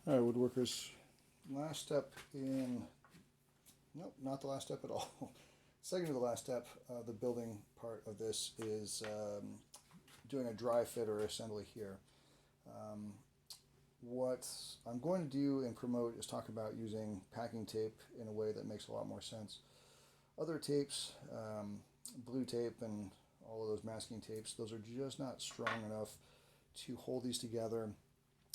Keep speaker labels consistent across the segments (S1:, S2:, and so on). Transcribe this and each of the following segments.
S1: All right, woodworkers, last step in, nope, not the last step at all. Second to the last step, the building part of this is doing a dry fit or assembly here. What I'm going to do and promote is talk about using packing tape in a way that makes a lot more sense. Other tapes, blue tape and all of those masking tapes, those are just not strong enough to hold these together,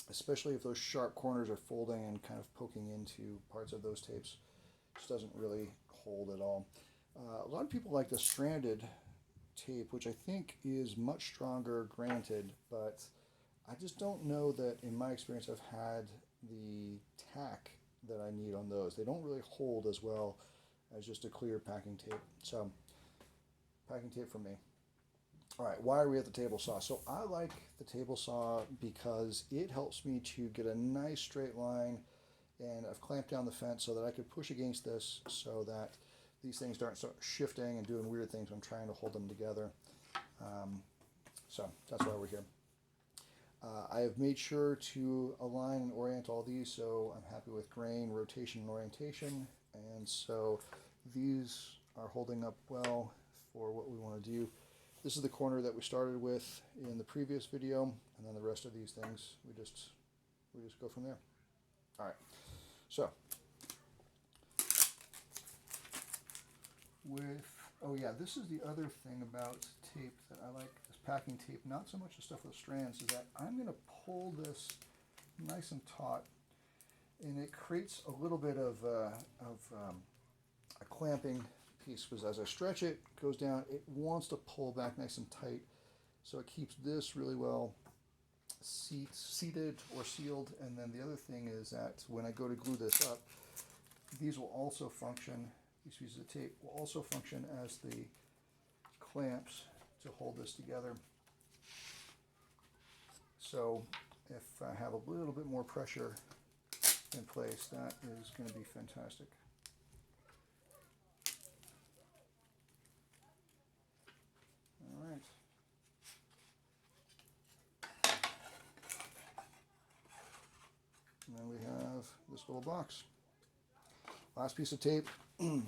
S1: especially if those sharp corners are folding and kind of poking into parts of those tapes. It just doesn't really hold at all. A lot of people like the stranded tape, which I think is much stronger, granted, but I just don't know that in my experience I've had the tack that I need on those. They don't really hold as well as just a clear packing tape. So packing tape for me. All right, why are we at the table saw? So I like the table saw because it helps me to get a nice straight line, and I've clamped down the fence so that I could push against this so that these things don't start shifting and doing weird things when I'm trying to hold them together. So that's why we're here. I have made sure to align and orient all these, so I'm happy with grain, rotation, and orientation. And so these are holding up well for what we want to do. This is the corner that we started with in the previous video, and then the rest of these things, we just go from there. All right, so oh yeah, this is the other thing about tape that I like, this packing tape, not so much the stuff with strands, is that I'm going to pull this nice and taut, and it creates a little bit of a clamping piece, because as I stretch it, it goes down, it wants to pull back nice and tight, so it keeps this really well seated or sealed. And then the other thing is that when I go to glue this up, these will also function, these pieces of tape will also function as the clamps to hold this together. So if I have a little bit more pressure in place, that is going to be fantastic. All right. And then we have this little box. Last piece of tape. I'll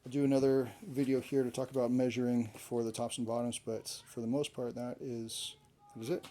S1: do another video here to talk about measuring for the tops and bottoms, but for the most part, that is it.